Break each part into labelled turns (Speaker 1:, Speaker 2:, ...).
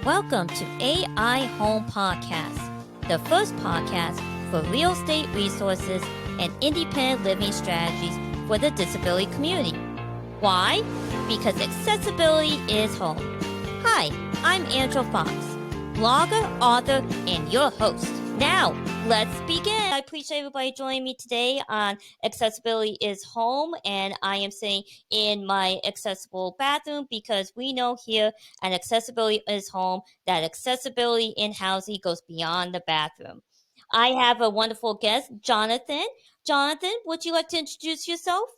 Speaker 1: Welcome to AI Home Podcast, the first podcast for real estate resources and independent living strategies for the disability community. Why? Because accessibility is home. Hi, I'm Angela Fox, blogger, author, and your host. Now, let's begin. I appreciate everybody joining me today on Accessibility is Home, and I am sitting in my accessible bathroom because we know here at Accessibility is Home that accessibility in housing goes beyond the bathroom. I have a wonderful guest, Jonathan. Jonathan, would you like to introduce yourself?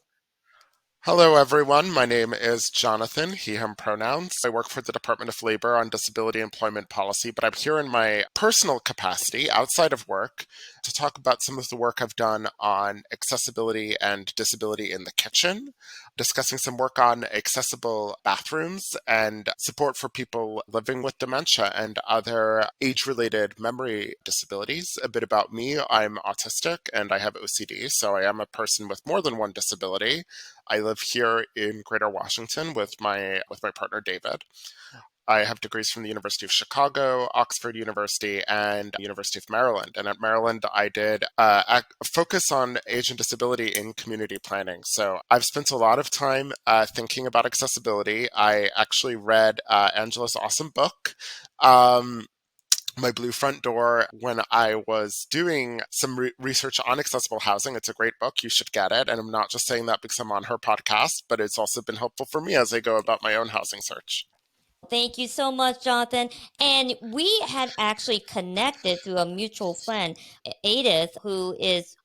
Speaker 2: Hello, everyone. My name is Jonathan, he, him pronouns. I work for the Department of Labor on disability employment policy, but I'm here in my personal capacity outside of work to talk about some of the work I've done on accessibility and disability in the kitchen, discussing some work on accessible bathrooms and support for people living with dementia and other age-related memory disabilities. A bit about me, I'm autistic and I have OCD, so I am a person with more than one disability. I live here in Greater Washington with my partner David. I have degrees from the University of Chicago, Oxford University, and University of Maryland. And at Maryland, I did focus on age and disability in community planning. So I've spent a lot of time thinking about accessibility. I actually read Angela's awesome book. My Blue Front Door when I was doing some research on accessible housing. It's a great book. You should get it. And I'm not just saying that because I'm on her podcast, but it's also been helpful for me as I go about my own housing search.
Speaker 1: Thank you so much, Jonathan. And we had actually connected through a mutual friend, Edith,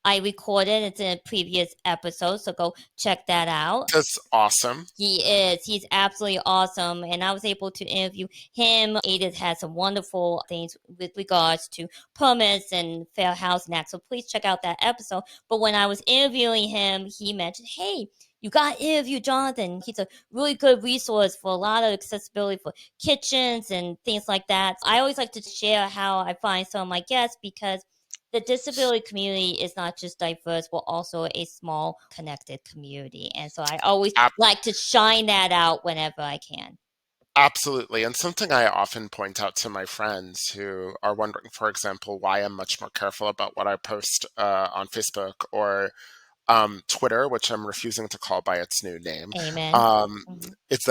Speaker 1: I recorded, it's in a previous episode, so go check that out.
Speaker 2: That's awesome.
Speaker 1: He's absolutely awesome. And I was able to interview him. Edith has some wonderful things with regards to permits and Fair Housing Act. So please check out that episode. But when I was interviewing him, he mentioned, hey, you got to interview Jonathan. He's a really good resource for a lot of accessibility for kitchens and things like that. I always like to share how I find some of my guests because the disability community is not just diverse, but also a small, connected community. And so I always like to shine that out whenever I can.
Speaker 2: Absolutely. And something I often point out to my friends who are wondering, for example, why I'm much more careful about what I post on Facebook or Twitter, which I'm refusing to call by its new name.
Speaker 1: Amen.
Speaker 2: It's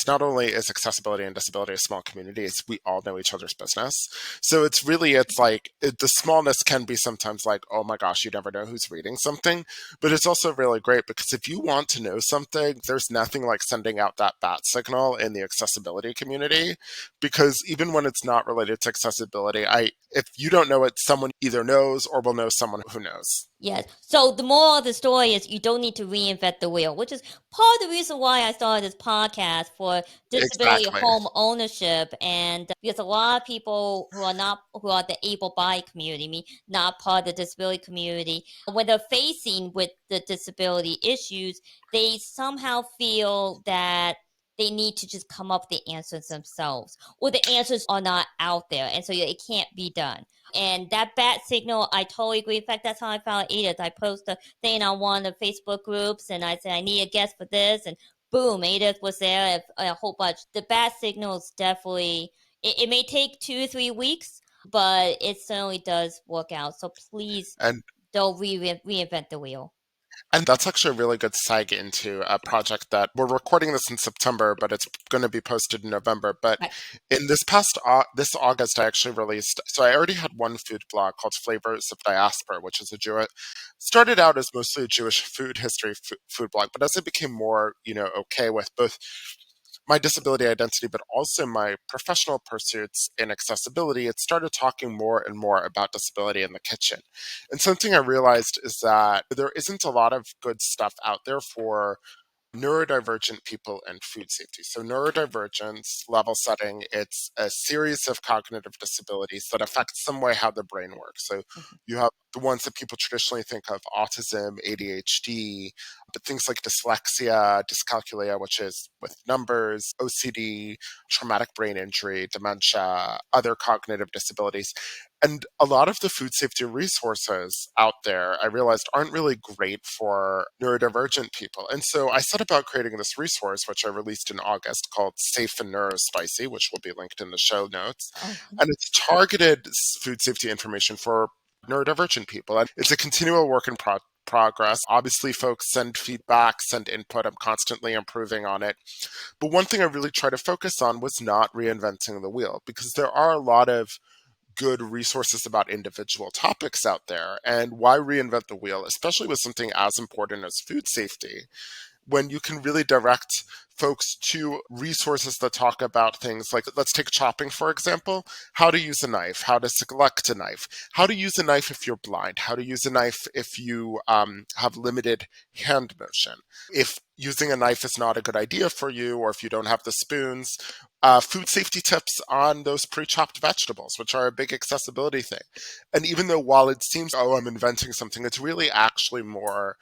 Speaker 2: not only is accessibility and disability a small community, it's we all know each other's business. So the smallness can be sometimes like, oh my gosh, you never know who's reading something. But it's also really great because if you want to know something, there's nothing like sending out that bat signal in the accessibility community. Because even when it's not related to accessibility, if you don't know it, someone either knows or will know someone who knows.
Speaker 1: Yes. So the moral of the story is you don't need to reinvent the wheel, which is part of the reason why I started this podcast for disability
Speaker 2: Exactly.
Speaker 1: home ownership. And because a lot of people who are the able-bodied community, not part of the disability community, when they're facing with the disability issues, they somehow feel that they need to just come up with the answers themselves, or the answers are not out there, and so it can't be done. And that bat signal, I totally agree. In fact, that's how I found Edith. I posted a thing on one of the Facebook groups, and I said, I need a guest for this, and boom, Edith was there, a whole bunch. The bat signal is definitely, it may take 2 or 3 weeks, but it certainly does work out. So please don't reinvent the wheel.
Speaker 2: And that's actually a really good segue into a project that we're recording this in September, but it's going to be posted in November. But in this August, I actually released. So I already had one food blog called Flavors of Diaspora, which is started out as mostly a Jewish food history food blog. But as I became more, okay with both my disability identity, but also my professional pursuits in accessibility, it started talking more and more about disability in the kitchen. And something I realized is that there isn't a lot of good stuff out there for neurodivergent people and food safety. So neurodivergence, level setting, it's a series of cognitive disabilities that affect some way how the brain works. So you have the ones that people traditionally think of: autism, ADHD, but things like dyslexia, dyscalculia, which is with numbers, OCD, traumatic brain injury, dementia, other cognitive disabilities. And a lot of the food safety resources out there, I realized, aren't really great for neurodivergent people. And so I set about creating this resource, which I released in August, called Safe and Neurospicy, which will be linked in the show notes.
Speaker 1: Oh,
Speaker 2: And it's targeted food safety information for neurodivergent people. And it's a continual work in progress. Obviously, folks send feedback, send input. I'm constantly improving on it. But one thing I really try to focus on was not reinventing the wheel, because there are a lot of good resources about individual topics out there. And why reinvent the wheel, especially with something as important as food safety, when you can really direct folks to resources that talk about things like, let's take chopping, for example: how to use a knife, how to select a knife, how to use a knife if you're blind, how to use a knife if you have limited hand motion, if using a knife is not a good idea for you, or if you don't have the spoons. Food safety tips on those pre-chopped vegetables, which are a big accessibility thing. And even though, while it seems, oh, I'm inventing something, it's really actually more,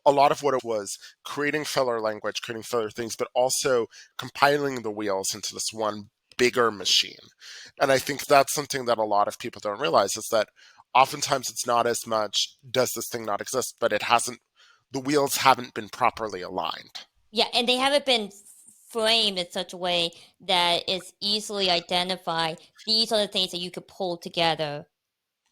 Speaker 2: a lot of what it was, creating filler language, creating filler things, but also compiling the wheels into this one bigger machine. And I think that's something that a lot of people don't realize, is that oftentimes it's not as much, does this thing not exist, but it hasn't, the wheels haven't been properly aligned.
Speaker 1: yeah, and they haven't been framed in such a way that it's easily identified. These are the things that you could pull together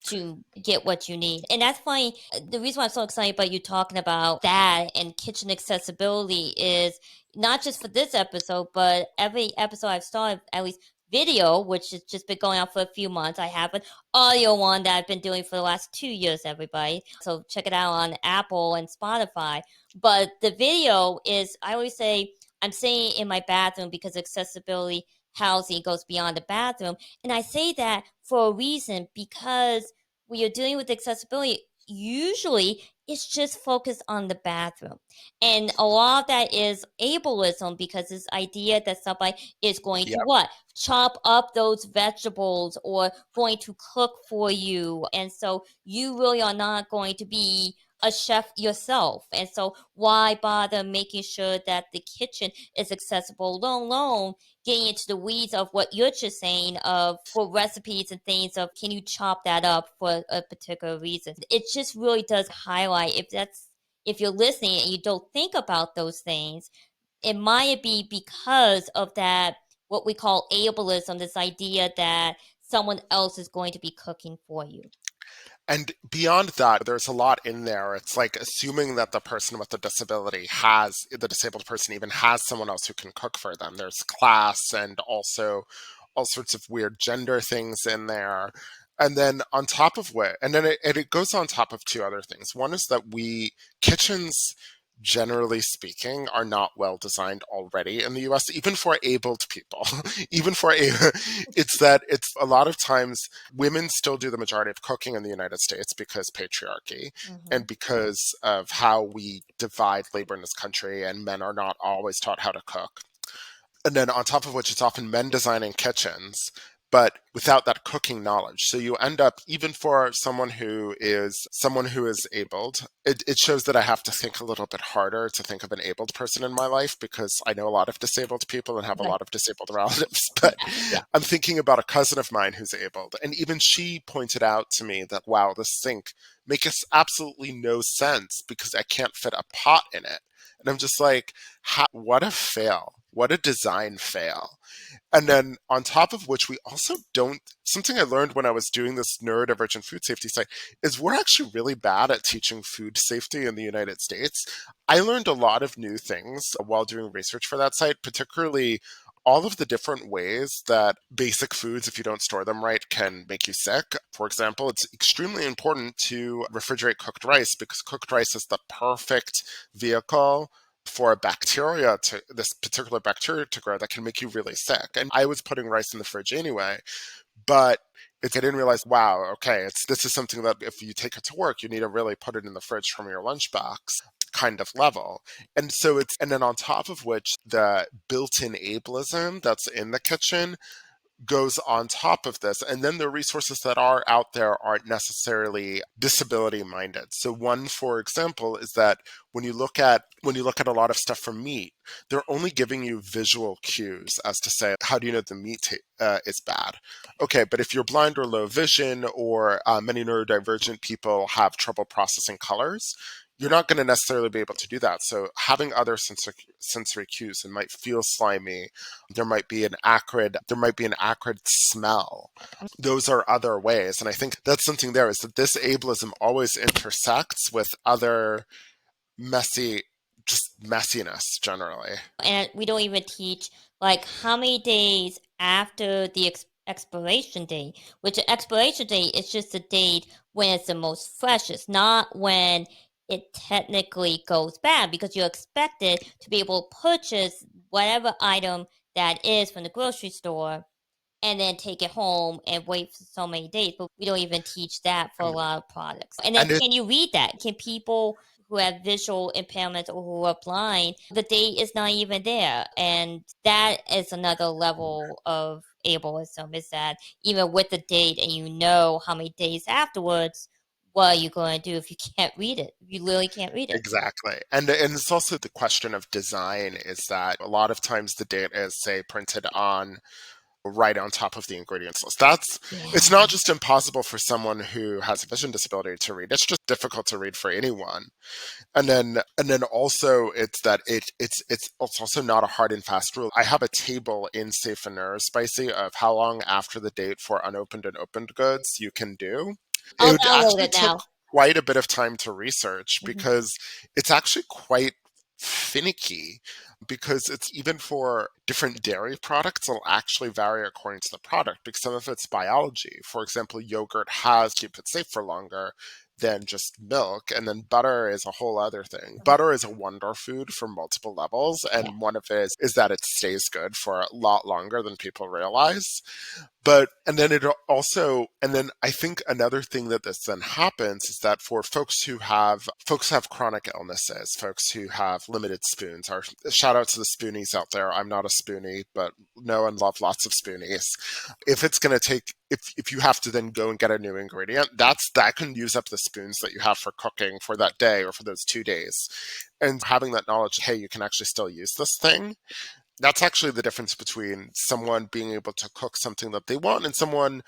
Speaker 1: to get what you need. And that's funny. The reason why I'm so excited about you talking about that and kitchen accessibility is not just for this episode, but every episode I've started, at least video, which has just been going on for a few months. I have an audio one that I've been doing for the last 2 years, everybody. So check it out on Apple and Spotify. But the video is, I always say, I'm sitting in my bathroom because accessibility housing goes beyond the bathroom. And I say that for a reason, because when you're dealing with accessibility, usually it's just focused on the bathroom. And a lot of that is ableism, because this idea that somebody is going to
Speaker 2: Yep.
Speaker 1: what? Chop up those vegetables or going to cook for you. And so you really are not going to be a chef yourself. And so why bother making sure that the kitchen is accessible, let alone getting into the weeds of what you're just saying of for recipes and things of, can you chop that up for a particular reason? It just really does highlight, if you're listening and you don't think about those things, it might be because of that, what we call ableism, this idea that someone else is going to be cooking for you.
Speaker 2: And beyond that, there's a lot in there. It's like assuming that the person with the disability has, the disabled person even has someone else who can cook for them. There's class and also all sorts of weird gender things in there. And then on top of what, and then it goes on top of two other things. One is that kitchens, generally speaking, are not well designed already in the US, even for abled people. Even for it's a lot of times women still do the majority of cooking in the United States because patriarchy, and
Speaker 1: Mm-hmm.
Speaker 2: because of how we divide labor in this country, and men are not always taught how to cook. And then on top of which, it's often men designing kitchens, but without that cooking knowledge. So you end up, even for someone who is abled, it shows that I have to think a little bit harder to think of an abled person in my life, because I know a lot of disabled people and have a
Speaker 1: Right.
Speaker 2: lot of disabled relatives. But
Speaker 1: Yeah. Yeah.
Speaker 2: I'm thinking about a cousin of mine who's abled, and even she pointed out to me that, wow, this sink makes absolutely no sense because I can't fit a pot in it. And I'm just like, what a fail. What a design fail. And then on top of which, we also don't, something I learned when I was doing this neurodivergent food safety site is we're actually really bad at teaching food safety in the United States. I learned a lot of new things while doing research for that site, particularly all of the different ways that basic foods, if you don't store them right, can make you sick. For example, it's extremely important to refrigerate cooked rice, because cooked rice is the perfect vehicle for a bacteria to this particular bacteria to grow that can make you really sick. And I was putting rice in the fridge anyway, but I didn't realize, wow, okay, this is something that if you take it to work, you need to really put it in the fridge from your lunchbox kind of level. And then on top of which, the built-in ableism that's in the kitchen goes on top of this. And then the resources that are out there aren't necessarily disability minded. So one, for example, is that when you look at a lot of stuff from meat, they're only giving you visual cues as to say, how do you know the meat is bad? Okay, but if you're blind or low vision, or many neurodivergent people have trouble processing colors, you're not going to necessarily be able to do that. So having other sensory cues, it might feel slimy, there might be an acrid smell. Those are other ways. And I think that's something there, is that this ableism always intersects with other messiness generally.
Speaker 1: And we don't even teach like how many days after the expiration date, which the expiration date is just the date when it's the most freshest, not when it technically goes bad, because you're expected to be able to purchase whatever item that is from the grocery store and then take it home and wait for so many days. But we don't even teach that for a lot of products. And then
Speaker 2: And it,
Speaker 1: can you read that? Can people who have visual impairments or who are blind, the date is not even there. And that is another level of ableism, is that even with the date and you know how many days afterwards, what are you going to do if you can't read it? You literally can't read it.
Speaker 2: exactly. And it's also the question of design, is that a lot of times the data is, say, printed on right on top of the ingredients list. It's not just impossible for someone who has a vision disability to read. It's just difficult to read for anyone. And then also it's that it's also not a hard and fast rule. I have a table in Safe and Neurospicy of how long after the date for unopened and opened goods you can do.
Speaker 1: I'll
Speaker 2: It
Speaker 1: download
Speaker 2: actually
Speaker 1: it now.
Speaker 2: took quite a bit of time to research,
Speaker 1: Mhm.
Speaker 2: because it's actually quite finicky, because it's, even for different dairy products, it'll actually vary according to the product, because some of it's biology. For example, yogurt has keep it safe for longer than just milk, and then butter is a whole other thing. Butter is a wonder food for multiple levels,
Speaker 1: Yeah.
Speaker 2: and one of it is that it stays good for a lot longer than people realize. But and then I think another thing that this then happens is that for folks who have chronic illnesses, folks who have limited spoons, or shout out to the spoonies out there. I'm not a spoonie, but know and love lots of spoonies. If it's going to take, if you have to then go and get a new ingredient, that can use up the spoons that you have for cooking for that day or for those 2 days. And having that knowledge, hey, you can actually still use this thing, that's actually the difference between someone being able to cook something that they want and someone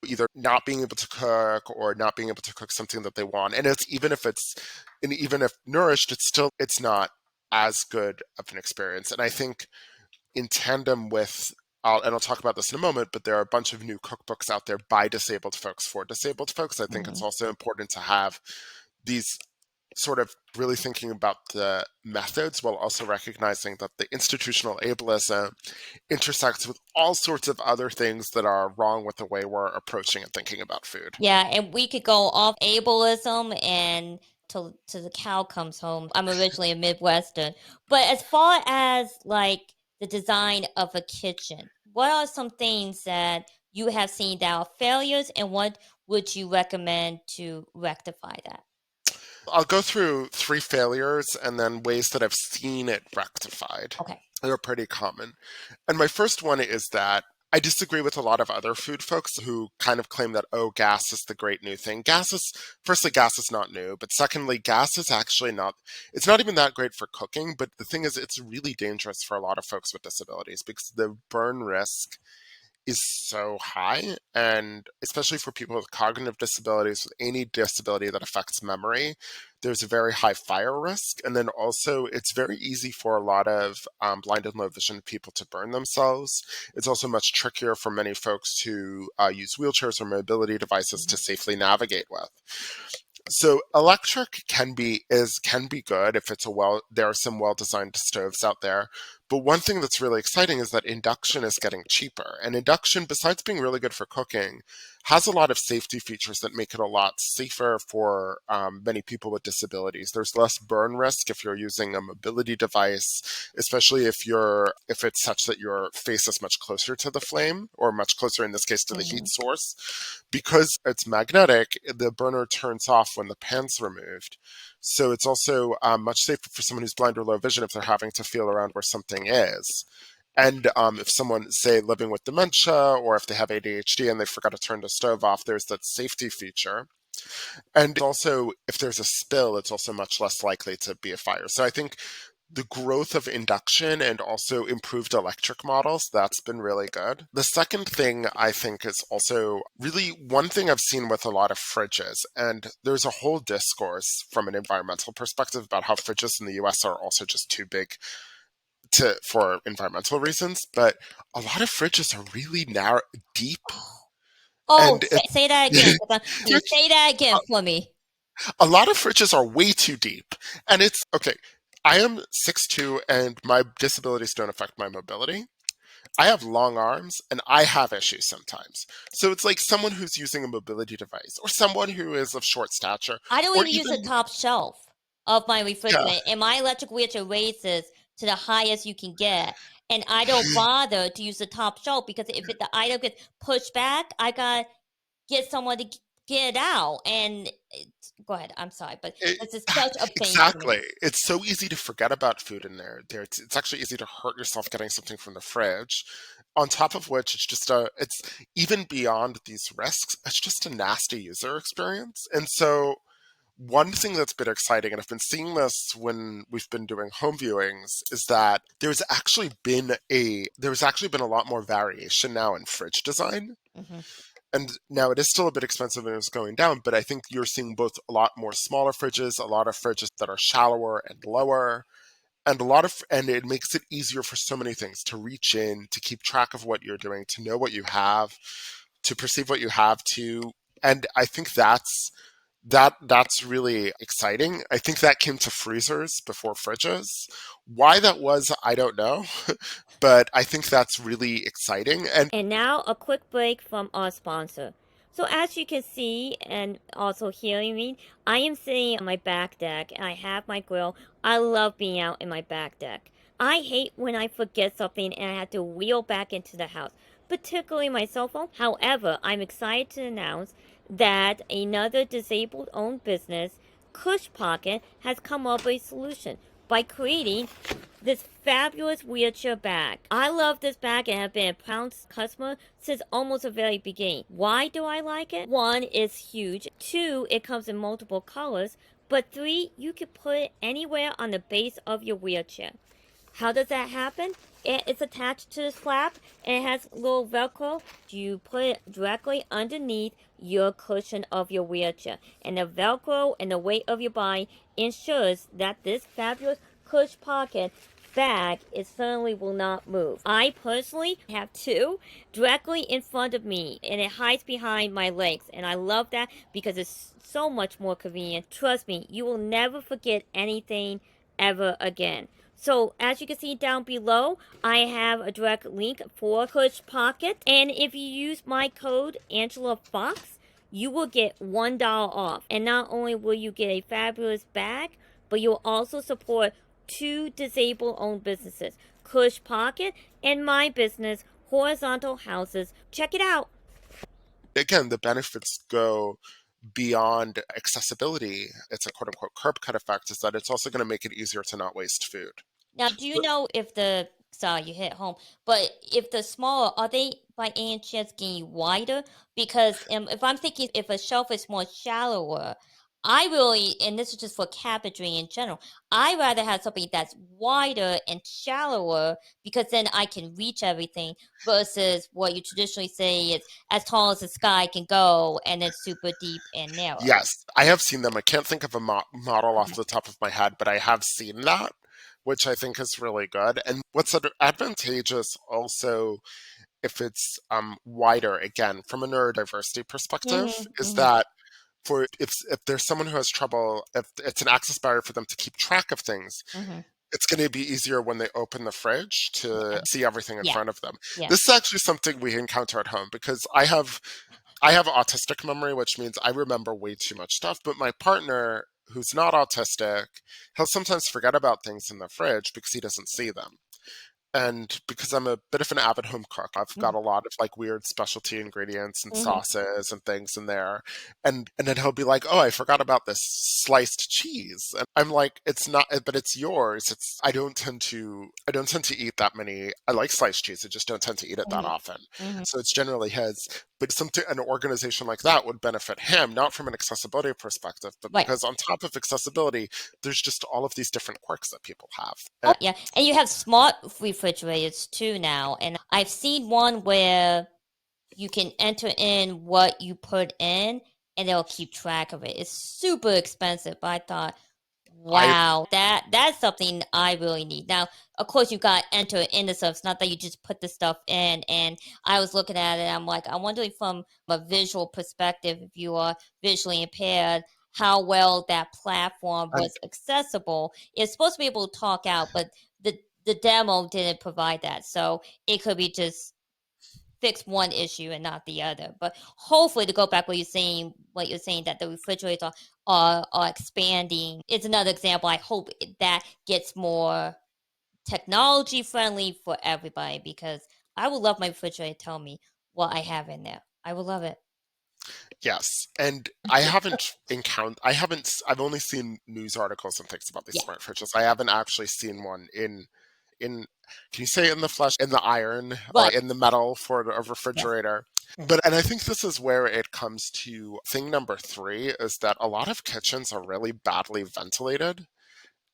Speaker 2: either not being able to cook or not being able to cook something that they want. And even if nourished, it's not as good of an experience. And I think in tandem with, and I'll talk about this in a moment, but there are a bunch of new cookbooks out there by disabled folks for disabled folks. I think it's also important to have these sort of really thinking about the methods while also recognizing that the institutional ableism intersects with all sorts of other things that are wrong with the way we're approaching and thinking about food.
Speaker 1: Yeah, and we could go off ableism and till the cow comes home. I'm originally a Midwestern. But as far as like the design of a kitchen, what are some things that you have seen that are failures, and what would you recommend to rectify that?
Speaker 2: I'll go through 3 failures and then ways that I've seen it rectified.
Speaker 1: Okay.
Speaker 2: They're pretty common. And my first one is that I disagree with a lot of other food folks who kind of claim that, oh, gas is the great new thing. Firstly, gas is not new. But secondly, gas is actually it's not even that great for cooking. But the thing is, it's really dangerous for a lot of folks with disabilities, because the burn risk is so high. And especially for people with cognitive disabilities, with any disability that affects memory, there's a very high fire risk. And then also, it's very easy for a lot of blind and low vision people to burn themselves. It's also much trickier for many folks who use wheelchairs or mobility devices to safely navigate with. So electric can be good if there are some well-designed stoves out there. But one thing that's really exciting is that induction is getting cheaper. And induction, besides being really good for cooking, has a lot of safety features that make it a lot safer for many people with disabilities. There's less burn risk if you're using a mobility device, especially if it's such that your face is much closer to the flame, or much closer in this case to the heat source. Because it's magnetic, the burner turns off when the pan's removed. So it's also much safer for someone who's blind or low vision if they're having to feel around where something is. And if someone, say, living with dementia, or if they have ADHD and they forgot to turn the stove off, there's that safety feature. And also, if there's a spill, it's also much less likely to be a fire. So I think the growth of induction and also improved electric models, that's been really good. The second thing I think is also really one thing I've seen with a lot of fridges, and there's a whole discourse from an environmental perspective about how fridges in the US are also just too big for environmental reasons, but a lot of fridges are really narrow, deep,
Speaker 1: Oh,
Speaker 2: and it,
Speaker 1: say that again. Can you say that again for me?
Speaker 2: a lot of fridges are way too deep. And it's okay. I am 6'2", and my disabilities don't affect my mobility. I have long arms and I have issues sometimes. So it's like someone who's using a mobility device, or someone who is of short stature,
Speaker 1: I don't
Speaker 2: or
Speaker 1: even use the
Speaker 2: even,
Speaker 1: top shelf of my
Speaker 2: yeah,
Speaker 1: refrigerator, and my electric wheelchair raises to the highest you can get. And I don't bother to use the top shelf because if the item gets pushed back, I got get someone to get it out. And go ahead. I'm sorry, but
Speaker 2: it,
Speaker 1: this is such a pain for me.
Speaker 2: exactly. It's so easy to forget about food in there. It's actually easy to hurt yourself getting something from the fridge. On top of which, it's even beyond these risks, it's just a nasty user experience. And so one thing that's been exciting, and I've been seeing this when we've been doing home viewings, is that there's actually been a lot more variation now in fridge design.
Speaker 1: Hmm.
Speaker 2: And now it is still a bit expensive and it's going down, but I think you're seeing both a lot more smaller fridges, a lot of fridges that are shallower and lower, and it makes it easier for so many things to reach in, to keep track of what you're doing, to know what you have, to perceive what you have to. And I think that's really exciting. I think that came to freezers before fridges. Why that was, I don't know, but I think that's really exciting. And
Speaker 1: And now a quick break from our sponsor. So as you can see and also hearing me, I am sitting on my back deck and I have my grill. I love being out in my back deck. I hate when I forget something and I have to wheel back into the house, particularly my cell phone. However, I'm excited to announce that another disabled owned business, Cush Pocket, has come up with a solution by creating this fabulous wheelchair bag. I love this bag and have been a proud customer since almost the very beginning. Why do I like it? One, it's huge. Two, it comes in multiple colors. But three, you can put it anywhere on the base of your wheelchair. How does that happen? It's attached to the flap and it has a little Velcro. You put it directly underneath your cushion of your wheelchair. And the Velcro and the weight of your body ensures that this fabulous Cush Pocket bag it certainly will not move. I personally have two directly in front of me and it hides behind my legs, and I love that because it's so much more convenient. Trust me, you will never forget anything ever again. So as you can see down below, I have a direct link for Cush Pocket, and if you use my code Angela Fox, you will get $1 off. And not only will you get a fabulous bag, but you'll also support two disabled owned businesses, Cush Pocket and my business, Horizontal Houses. Check it out.
Speaker 2: again, the benefits go beyond accessibility. It's a quote unquote curb cut effect, is that it's also going to make it easier to not waste food.
Speaker 1: Now, do you know if the sorry you hit home, but if the smaller are they by any chance getting wider? Because if I'm thinking if a shelf is more shallower, I really, and this is just for cabinetry in general, I rather have something that's wider and shallower because then I can reach everything versus what you traditionally say is as tall as the sky can go and then super deep and narrow.
Speaker 2: Yes, I have seen them. I can't think of a model off
Speaker 1: Mhm.
Speaker 2: the top of my head, but I have seen that, which I think is really good. And what's advantageous also, if it's wider, again, from a neurodiversity perspective,
Speaker 1: Mhm.
Speaker 2: is
Speaker 1: Mhm.
Speaker 2: that for if there's someone who has trouble, if it's an access barrier for them to keep track of things,
Speaker 1: Mhm.
Speaker 2: it's going to be easier when they open the fridge to
Speaker 1: Yeah.
Speaker 2: see everything in
Speaker 1: Yeah.
Speaker 2: front of them.
Speaker 1: Yeah.
Speaker 2: This is actually something we encounter at home because I have autistic memory, which means I remember way too much stuff, but my partner who's not autistic, he'll sometimes forget about things in the fridge because he doesn't see them. And because I'm a bit of an avid home cook, I've got
Speaker 1: Mhm.
Speaker 2: a lot of like weird specialty ingredients and
Speaker 1: Mhm.
Speaker 2: sauces and things in there. And then he'll be like, "Oh, I forgot about this sliced cheese." And I'm like, "It's not, but it's yours." It's I don't tend to eat that many. I like sliced cheese. I just don't tend to eat it that
Speaker 1: Mhm.
Speaker 2: often.
Speaker 1: Mhm.
Speaker 2: So it's generally his. But something an organization like that would benefit him, not from an accessibility perspective, but
Speaker 1: Right.
Speaker 2: because on top of accessibility, there's just all of these different quirks that people have.
Speaker 1: Oh, yeah, and you have smart refrigerators too now, and I've seen one where you can enter in what you put in, and they'll keep track of it. It's super expensive, but I thought,
Speaker 2: I
Speaker 1: wow, that's something I really need. Now, of course, you got to enter in the stuff. It's not that you just put the stuff in. And I was looking at it, I'm like, I'm wondering from a visual perspective, if you are visually impaired, how well that platform
Speaker 2: and
Speaker 1: was accessible. It's supposed to be able to talk out, but the demo didn't provide that. So it could be just fix one issue and not the other. But hopefully, to go back what you're saying that the refrigerators are expanding. It's another example. I hope that gets more technology friendly for everybody because I would love my refrigerator to tell me what I have in there. I would love it.
Speaker 2: Yes, and I haven't encountered. I've only seen news articles and things about these
Speaker 1: Yeah.
Speaker 2: smart fridges. I haven't actually seen one in. Can you say in the flesh, in the iron, or
Speaker 1: Right.
Speaker 2: in the metal for a
Speaker 1: Yes.
Speaker 2: refrigerator? And I think this is where it comes to thing number three is that a lot of kitchens are really badly ventilated.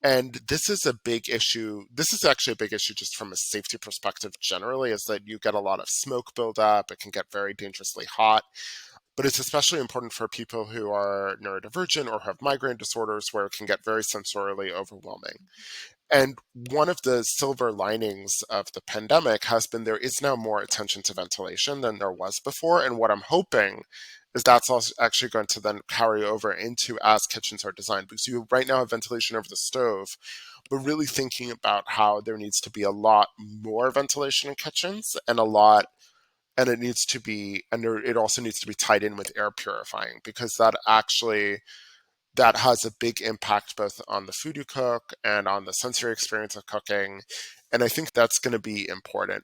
Speaker 2: And this is a big issue. This is actually a big issue just from a safety perspective generally, is that you get a lot of smoke buildup. It can get very dangerously hot, but it's especially important for people who are neurodivergent or have migraine disorders where it can get very sensorially overwhelming. And one of the silver linings of the pandemic has been there is now more attention to ventilation than there was before. And what I'm hoping is that's also actually going to then carry over into as kitchens are designed, because you right now have ventilation over the stove, but really thinking about how there needs to be a lot more ventilation in kitchens and a lot and it needs to be and there, it also needs to be tied in with air purifying, because that has a big impact both on the food you cook and on the sensory experience of cooking, and I think that's going to be important.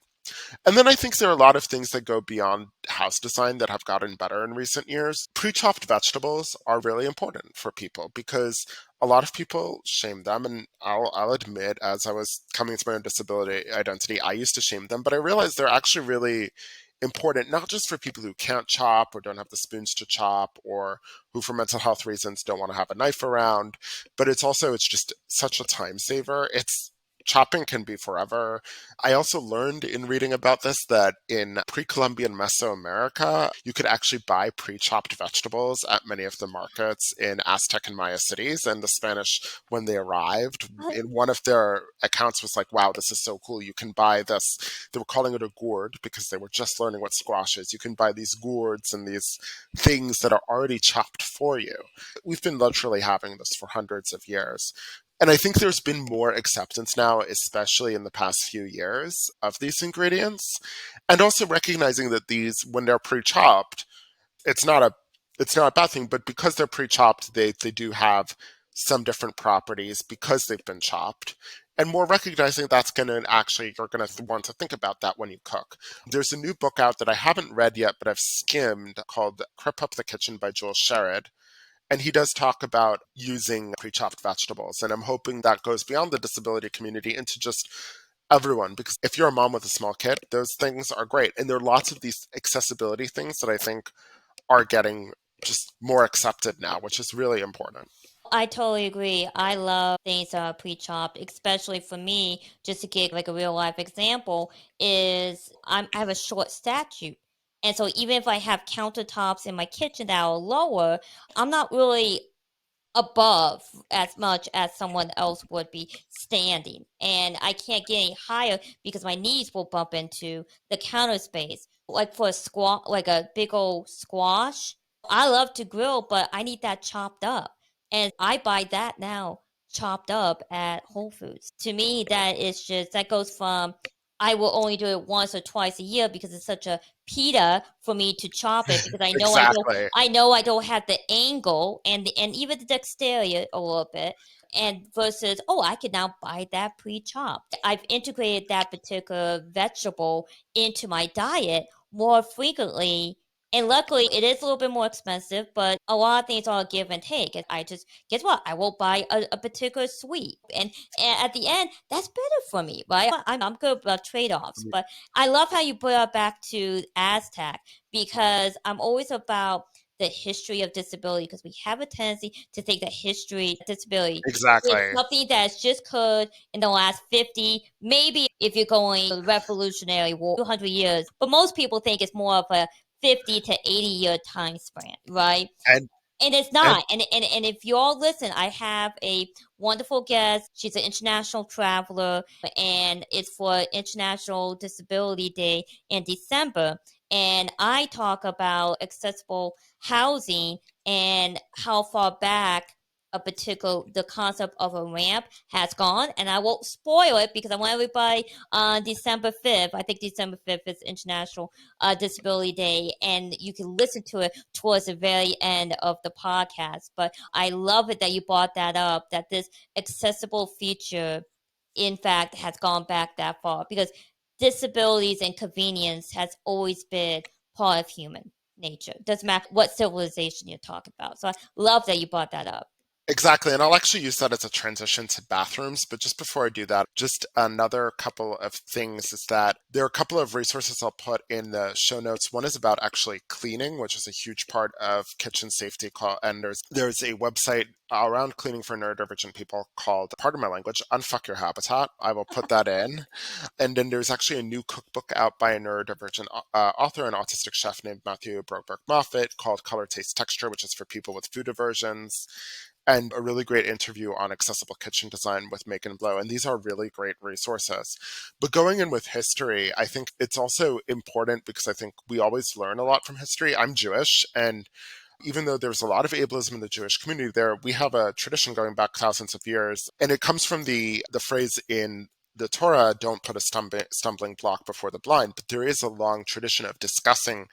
Speaker 2: And then I think there are a lot of things that go beyond house design that have gotten better in recent years. Pre-chopped vegetables are really important for people because a lot of people shame them. And I'll admit, as I was coming to my own disability identity, I used to shame them, but I realized they're actually really important, not just for people who can't chop or don't have the spoons to chop or who for mental health reasons don't want to have a knife around, but it's just such a time saver. It's chopping can be forever. I also learned in reading about this that in pre-Columbian Mesoamerica, you could actually buy pre-chopped vegetables at many of the markets in Aztec and Maya cities. And the Spanish, when they arrived, in one of their accounts was like, wow, this is so cool. You can buy this. They were calling it a gourd because they were just learning what squash is. You can buy these gourds and these things that are already chopped for you. We've been literally having this for hundreds of years. And I think there's been more acceptance now, especially in the past few years, of these ingredients. And also recognizing that these, when they're pre-chopped, it's not a it's not a bad thing, but because they're pre-chopped, they do have some different properties because they've been chopped. And more recognizing that's going to actually, you're going to want to think about that when you cook. There's a new book out that I haven't read yet, but I've skimmed called Crip Up the Kitchen by Joel Sherrod, and he does talk about using pre-chopped vegetables. And I'm hoping that goes beyond the disability community into just everyone. Because if you're a mom with a small kid, those things are great. And there are lots of these accessibility things that I think are getting just more accepted now, which is really important.
Speaker 1: I totally agree. I love things that are pre-chopped, especially for me, just to give like a real life example, is I have a short statute. And so even if I have countertops in my kitchen that are lower, I'm not really above as much as someone else would be standing. And I can't get any higher because my knees will bump into the counter space. Like for a squat, like a big old squash, I love to grill, but I need that chopped up. And I buy that now chopped up at Whole Foods. To me, that goes from I will only do it once or twice a year because it's such a pita for me to chop it because
Speaker 2: Exactly.
Speaker 1: I know I don't have the angle and even the dexterity a little bit. and versus, oh, I can now buy that pre-chopped. I've integrated that particular vegetable into my diet more frequently. And luckily, it is a little bit more expensive, but a lot of things are a give and take. And I just, guess what? I will buy a particular sweet. And at the end, that's better for me, right? I'm good about trade offs. But I love how you brought it back to Aztec, because I'm always about the history of disability, because we have a tendency to think that history of disability is
Speaker 2: Exactly.
Speaker 1: something that's just occurred in the last 50, maybe if you're going the Revolutionary War, 200 years. But most people think it's more of a 50 to 80-year time span, right?
Speaker 2: And
Speaker 1: And it's
Speaker 2: and
Speaker 1: not. And if you all listen, I have a wonderful guest. She's an international traveler, and it's for International Disability Day in December. And I talk about accessible housing and how far back the concept of a ramp has gone. And I won't spoil it because I want everybody on December 5th. I think December 5th is International Disability Day, and you can listen to it towards the very end of the podcast. But I love it that you brought that up, that this accessible feature, in fact, has gone back that far, because disabilities and convenience has always been part of human nature. Doesn't matter what civilization you're talking about. So I love that you brought that up.
Speaker 2: exactly, and I'll actually use that as a transition to bathrooms. But just before I do that, just another couple of things is that there are a couple of resources I'll put in the show notes. One is about actually cleaning, which is a huge part of kitchen safety. And there's a website around cleaning for neurodivergent people called, pardon my language, Unfuck Your Habitat. I will put that in. And then there's actually a new cookbook out by a neurodivergent author and autistic chef named Matthew Broberg Moffat called Color, Taste, Texture, which is for people with food aversions, and a really great interview on accessible kitchen design with Megan Blow. And these are really great resources. But going in with history, I think it's also important because I think we always learn a lot from history. I'm Jewish, and even though there's a lot of ableism in the Jewish community there, we have a tradition going back thousands of years. And it comes from the phrase in the Torah, don't put a stumbling block before the blind. But there is a long tradition of discussing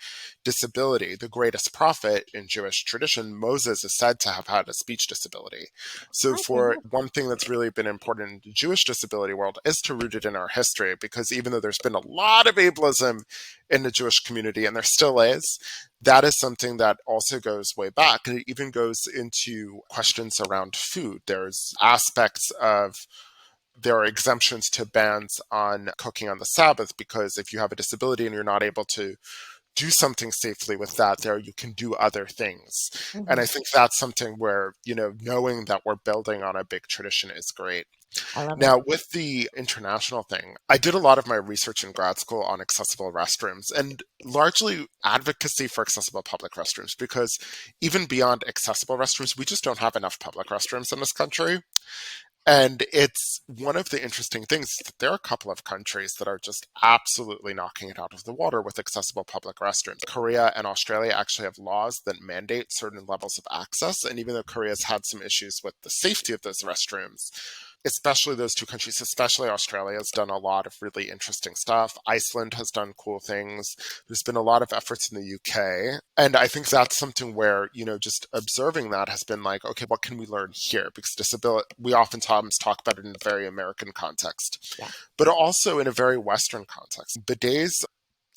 Speaker 2: disability. The greatest prophet in Jewish tradition, Moses, is said to have had a speech disability. So
Speaker 1: I didn't
Speaker 2: for
Speaker 1: know.
Speaker 2: one thing that's really been important in the Jewish disability world is to root it in our history, because even though there's been a lot of ableism in the Jewish community, and there still is, that is something that also goes way back. And it even goes into questions around food. There's aspects of, there are exemptions to bans on cooking on the Sabbath, because if you have a disability and you're not able to do something safely with that, there you can do other things. And I
Speaker 1: Hmm.
Speaker 2: think that's something where, knowing that we're building on a big tradition is great.
Speaker 1: I love it.
Speaker 2: Now, with the international thing, I did a lot of my research in grad school on accessible restrooms, and largely advocacy for accessible public restrooms, because even beyond accessible restrooms, we just don't have enough public restrooms in this country. And it's one of the interesting things that there are a couple of countries that are just absolutely knocking it out of the water with accessible public restrooms. Korea and Australia actually have laws that mandate certain levels of access. And even though Korea's had some issues with the safety of those restrooms, especially those two countries, especially Australia, has done a lot of really interesting stuff. Iceland has done cool things. There's been a lot of efforts in the UK. And I think that's something where, just observing that has been like, okay, what can we learn here? Because disability, we oftentimes talk about it in a very American context,
Speaker 1: Yeah.
Speaker 2: but also in a very Western context. Bidets,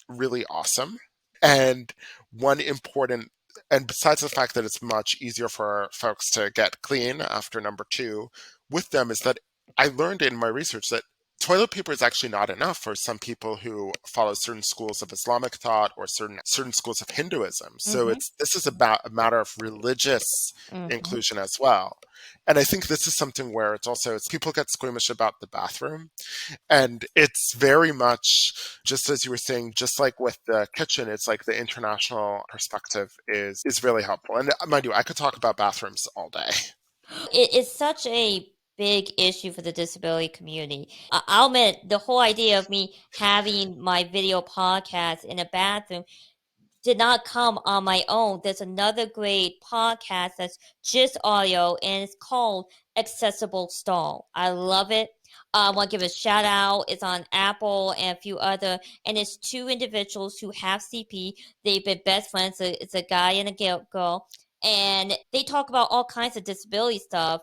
Speaker 2: really awesome. And one important, and besides the fact that it's much easier for folks to get clean after number two with them, is that I learned in my research that toilet paper is actually not enough for some people who follow certain schools of Islamic thought or certain schools of Hinduism. So
Speaker 1: Hmm.
Speaker 2: this is about a matter of religious
Speaker 1: Hmm.
Speaker 2: inclusion as well. And I think this is something where it's people get squeamish about the bathroom, and it's very much, just as you were saying, just like with the kitchen, it's like the international perspective is really helpful. And mind you, I could talk about bathrooms all day.
Speaker 1: It is such a big issue for the disability community. I'll admit, the whole idea of me having my video podcast in a bathroom did not come on my own. There's another great podcast that's just audio, and it's called Accessible Stall. I love it. I want to give a shout out. It's on Apple and a few other, and it's two individuals who have CP. They've been best friends. It's a guy and a girl, and they talk about all kinds of disability stuff.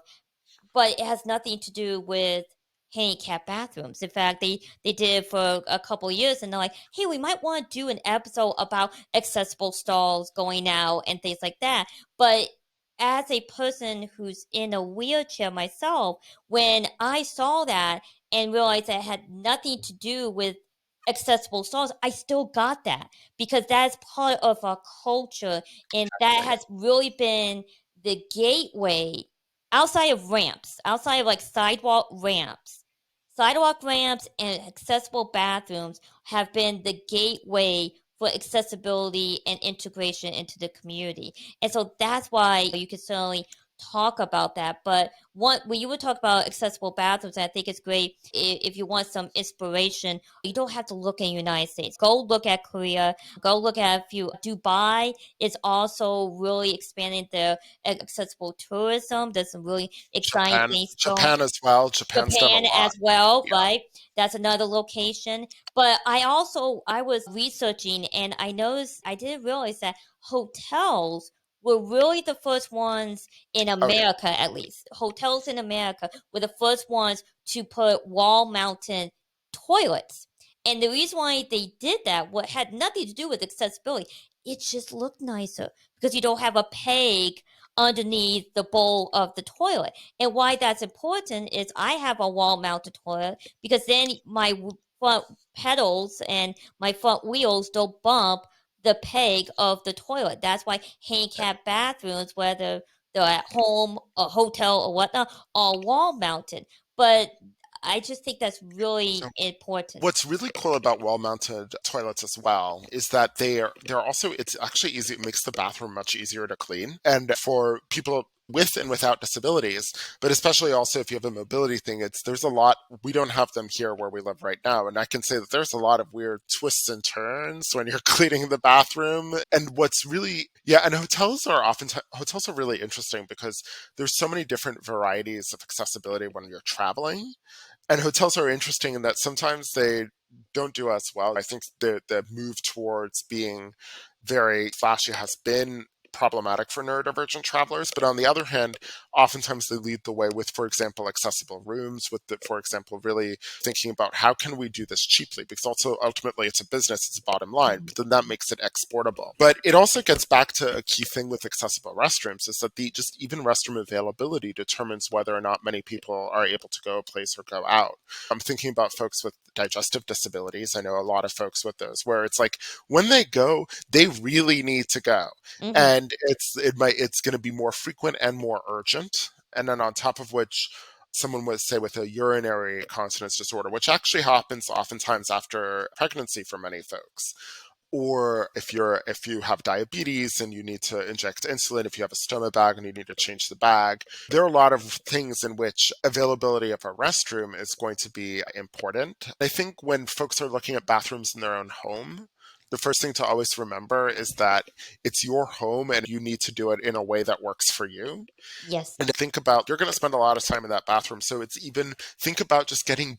Speaker 1: but it has nothing to do with handicap bathrooms. In fact, they did it for a couple of years, and they're like, hey, we might want to do an episode about accessible stalls going out and things like that. But as a person who's in a wheelchair myself, when I saw that and realized that it had nothing to do with accessible stalls, I still got that because that's part of our culture, and that has really been the gateway outside of ramps, outside of like sidewalk ramps. Sidewalk ramps and accessible bathrooms have been the gateway for accessibility and integration into the community. And so that's why you can certainly talk about that. But when you would talk about accessible bathrooms, I think it's great if you want some inspiration. You don't have to look in the United States. Go look at Korea. Go look at a few. Dubai is also really expanding their accessible tourism. There's some really exciting
Speaker 2: Japan,
Speaker 1: things going.
Speaker 2: Japan as well. Japan's done a
Speaker 1: Japan
Speaker 2: lot.
Speaker 1: as well,
Speaker 2: Yeah.
Speaker 1: right? That's another location. But I was researching and I noticed I didn't realize that hotels were really the first ones in
Speaker 2: Oh yeah.
Speaker 1: America, at least. Hotels in America were the first ones to put wall mounted toilets. And the reason why they did that what had nothing to do with accessibility. It just looked nicer because you don't have a peg underneath the bowl of the toilet. And why that's important is I have a wall mounted toilet because then my front pedals and my front wheels don't bump the peg of the toilet. That's why handicap bathrooms, whether they're at home, a hotel, or whatnot, are wall mounted. But I just think that's really
Speaker 2: So
Speaker 1: important.
Speaker 2: what's really cool about wall-mounted toilets as well is that they're also it's actually easy. It makes the bathroom much easier to clean, and for people with and without disabilities, but especially also if you have a mobility thing, there's a lot. We don't have them here where we live right now, and I can say that there's a lot of weird twists and turns when you're cleaning the bathroom. And what's really and hotels are really interesting because there's so many different varieties of accessibility when you're traveling, and hotels are interesting in that sometimes they don't do as well. I think the move towards being very flashy has been problematic for neurodivergent travelers. But on the other hand, oftentimes they lead the way with, for example, accessible rooms, for example, really thinking about how can we do this cheaply? Because also ultimately it's a business, it's a bottom line, but then that makes it exportable. But it also gets back to a key thing with accessible restrooms is that the just even restroom availability determines whether or not many people are able to go a place or go out. I'm thinking about folks with digestive disabilities. I know a lot of folks with those where it's like when they go, they really need to go.
Speaker 1: Hmm.
Speaker 2: And it's going to be more frequent and more urgent. And then on top of which, someone would say with a urinary continence disorder, which actually happens oftentimes after pregnancy for many folks, or if you have diabetes and you need to inject insulin, if you have a stoma bag and you need to change the bag, there are a lot of things in which availability of a restroom is going to be important. I think when folks are looking at bathrooms in their own home, the first thing to always remember is that it's your home and you need to do it in a way that works for you.
Speaker 1: Yes.
Speaker 2: And think about you're going to spend a lot of time in that bathroom, so it's even think about just getting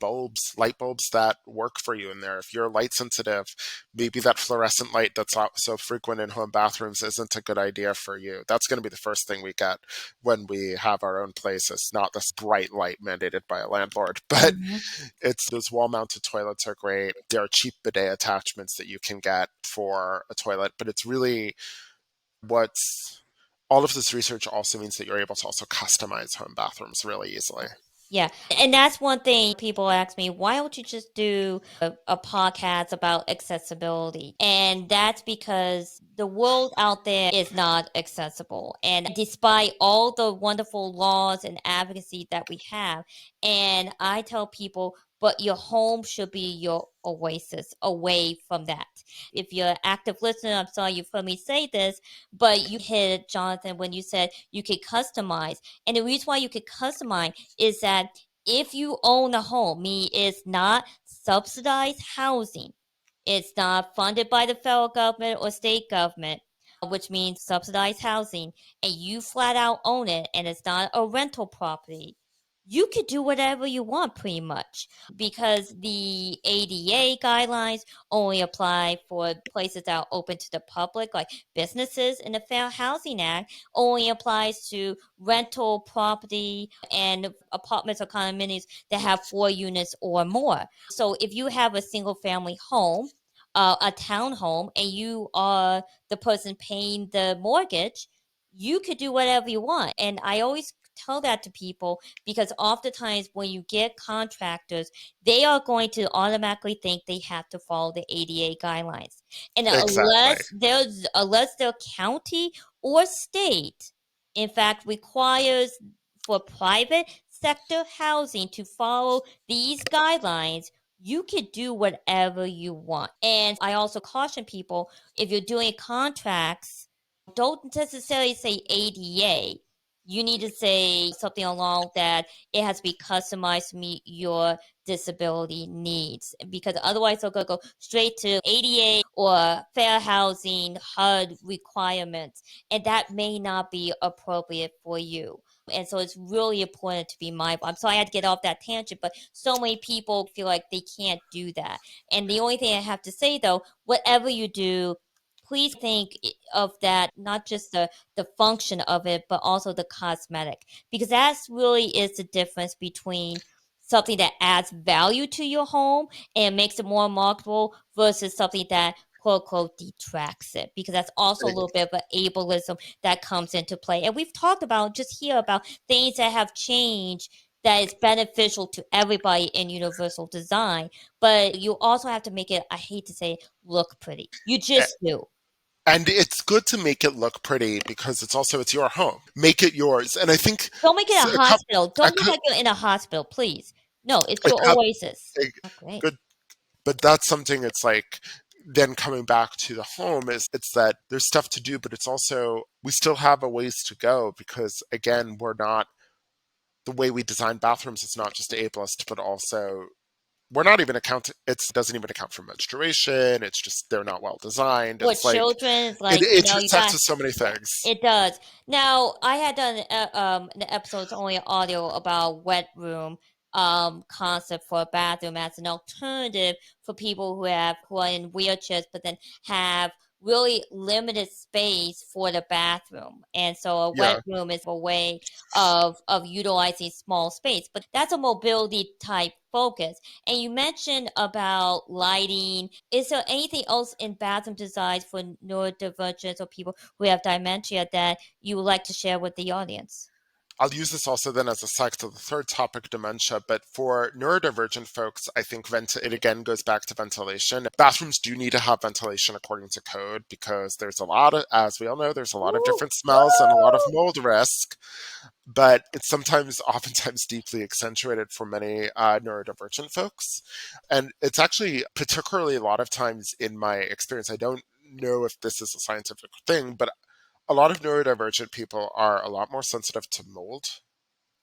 Speaker 2: light bulbs that work for you in there. If you're light sensitive, maybe that fluorescent light that's so frequent in home bathrooms isn't a good idea for you. That's going to be the first thing we get when we have our own place. It's not this bright light mandated by a landlord, but
Speaker 1: Hmm.
Speaker 2: it's those wall mounted toilets are great. There are cheap bidet attachments that you can get for a toilet, but it's really what's all of this research also means that you're able to also customize home bathrooms really easily.
Speaker 1: Yeah. And that's one thing people ask me, why don't you just do a podcast about accessibility? And that's because the world out there is not accessible. And despite all the wonderful laws and advocacy that we have, and I tell people, but your home should be your oasis away from that. If you're an active listener, I'm sorry you've heard me say this, but you hit it, Jonathan, when you said you could customize. And the reason why you could customize is that if you own a home, meaning it's not subsidized housing, it's not funded by the federal government or state government, which means subsidized housing, and you flat out own it and it's not a rental property, you could do whatever you want pretty much, because the ADA guidelines only apply for places that are open to the public, like businesses, and the Fair Housing Act only applies to rental property and apartments or condominiums that have 4 units or more. So if you have a single family home, a townhome, and you are the person paying the mortgage, you could do whatever you want. And I always tell that to people, because oftentimes when you get contractors, they are going to automatically think they have to follow the ADA guidelines. And
Speaker 2: Exactly.
Speaker 1: unless their county or state, in fact, requires for private sector housing to follow these guidelines, you could do whatever you want. And I also caution people, if you're doing contracts, don't necessarily say ADA. You need to say something along that it has to be customized to meet your disability needs, because otherwise they'll go straight to ADA or fair housing HUD requirements, and that may not be appropriate for you. And so it's really important to be mindful. I'm sorry I had to get off that tangent, but so many people feel like they can't do that. And the only thing I have to say, though, whatever you do, please think of that, not just the function of it, but also the cosmetic, because that's really is the difference between something that adds value to your home and makes it more marketable versus something that quote unquote detracts it, because that's also a little bit of an ableism that comes into play. And we've talked about just here about things that have changed that is beneficial to everybody in universal design, but you also have to make it, I hate to say it, look pretty. You just do.
Speaker 2: And it's good to make it look pretty because it's your home. Make it yours. And I think
Speaker 1: Don't make it a
Speaker 2: a couple,
Speaker 1: hospital.
Speaker 2: a,
Speaker 1: Don't look
Speaker 2: cou-
Speaker 1: like you're in a hospital, please. No, it's
Speaker 2: a,
Speaker 1: your
Speaker 2: cou-
Speaker 1: oasis.
Speaker 2: a
Speaker 1: Oh, great.
Speaker 2: good, but that's something. It's like then coming back to the home is it's that there's stuff to do, but it's also we still have a ways to go because again, we're not the way we design bathrooms. It's not just ableist, but also we're not even account. It doesn't even account for menstruation. It's just they're not well designed.
Speaker 1: With
Speaker 2: It's like
Speaker 1: children, it's
Speaker 2: it,
Speaker 1: like,
Speaker 2: it
Speaker 1: you
Speaker 2: intersects
Speaker 1: got.
Speaker 2: with so many
Speaker 1: Yeah,
Speaker 2: things.
Speaker 1: it does. Now, I had done an episodes only audio about wet room concept for a bathroom as an alternative for people who are in wheelchairs, but then have really limited space for the bathroom. And so a wet
Speaker 2: Yeah.
Speaker 1: room is a way of utilizing small space, but that's a mobility type focus. And you mentioned about lighting. Is there anything else in bathroom designs for neurodivergence or people who have dementia that you would like to share with the audience?
Speaker 2: I'll use this also then as a seg to the third topic, dementia. But for neurodivergent folks, I think it again goes back to ventilation. Bathrooms do need to have ventilation according to code because there's a lot of, as we all know, there's a lot of
Speaker 1: Woo!
Speaker 2: different smells and a lot of
Speaker 1: Woo!
Speaker 2: mold risk. But it's oftentimes deeply accentuated for many neurodivergent folks. And it's actually particularly a lot of times in my experience, I don't know if this is a scientific thing, but a lot of neurodivergent people are a lot more sensitive to mold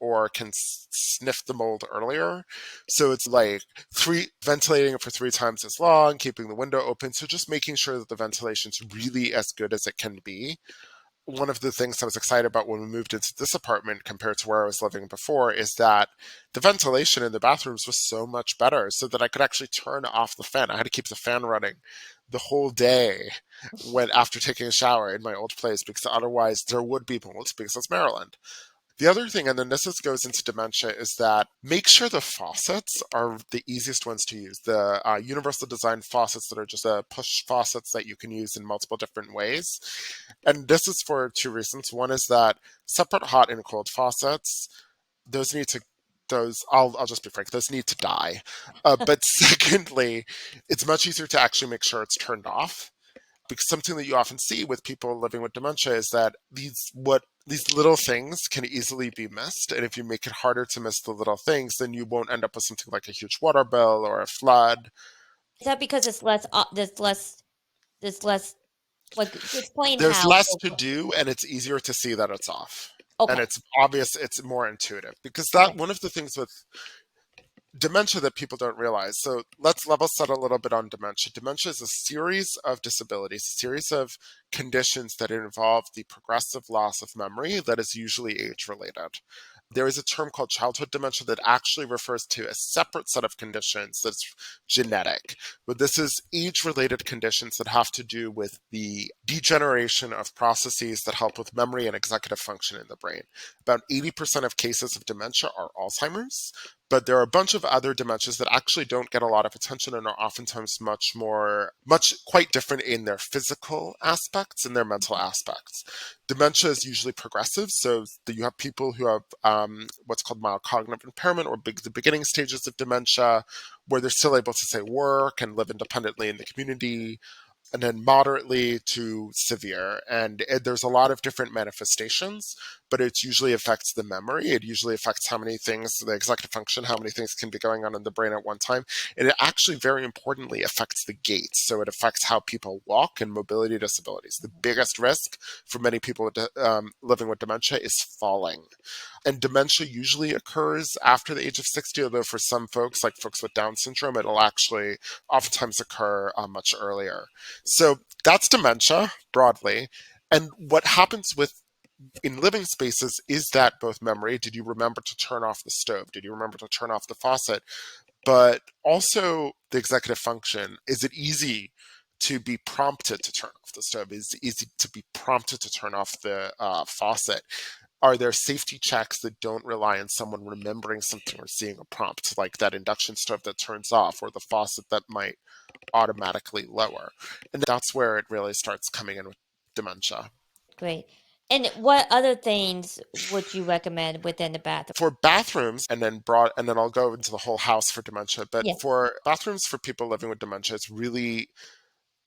Speaker 2: or can sniff the mold earlier. So it's like ventilating it for 3 times as long, keeping the window open. So just making sure that the ventilation's really as good as it can be. One of the things I was excited about when we moved into this apartment compared to where I was living before is that the ventilation in the bathrooms was so much better so that I could actually turn off the fan. I had to keep the fan running the whole day when after taking a shower in my old place because otherwise there would be mold because it's Maryland. The other thing, and then goes into dementia, is that make sure the faucets are the easiest ones to use. The universal design faucets that are just push faucets that you can use in multiple different ways. And this is for 2 reasons. One is that separate hot and cold faucets, those need to I'll just be frank, those need to die. But secondly, it's much easier to actually make sure it's turned off because something that you often see with people living with dementia is that these little things can easily be missed, and if you make it harder to miss the little things, then you won't end up with something like a huge water bill or a flood.
Speaker 1: Is that because it's less, there's less, like, explain
Speaker 2: There's
Speaker 1: how.
Speaker 2: less to do, and it's easier to see that it's off, and
Speaker 1: Okay,
Speaker 2: it's obvious, it's more intuitive because that
Speaker 1: okay.
Speaker 2: one of the things with dementia that people don't realize. So let's level set a little bit on dementia. Dementia is a series of disabilities, a series of conditions that involve the progressive loss of memory that is usually age related. There is a term called childhood dementia that actually refers to a separate set of conditions that's genetic. But this is age-related conditions that have to do with the degeneration of processes that help with memory and executive function in the brain. About 80% of cases of dementia are Alzheimer's, but there are a bunch of other dementias that actually don't get a lot of attention and are oftentimes quite different in their physical aspects and their mental aspects. Dementia is usually progressive, so you have people who have what's called mild cognitive impairment, or the beginning stages of dementia, where they're still able to, say, work and live independently in the community, and then moderately to severe. And there's a lot of different manifestations, but it usually affects the memory. It usually affects how many things, the executive function, how many things can be going on in the brain at one time. And it actually, very importantly, affects the gait. So it affects how people walk and mobility disabilities. The biggest risk for many people living with dementia is falling. And dementia usually occurs after the age of 60, although for some folks, like folks with Down syndrome, it'll actually oftentimes occur much earlier. So that's dementia broadly. And what happens in living spaces is that both memory, did you remember to turn off the stove? Did you remember to turn off the faucet? But also the executive function. Is it easy to be prompted to turn off the stove? Is it easy to be prompted to turn off the faucet? Are there safety checks that don't rely on someone remembering something or seeing a prompt, like that induction stove that turns off or the faucet that might automatically lower? And that's where it really starts coming in with dementia.
Speaker 1: Great. And what other things would you recommend within the bathroom?
Speaker 2: For bathrooms, and then I'll go into the whole house for dementia, but
Speaker 1: Yeah.
Speaker 2: for bathrooms for people living with dementia, it's really,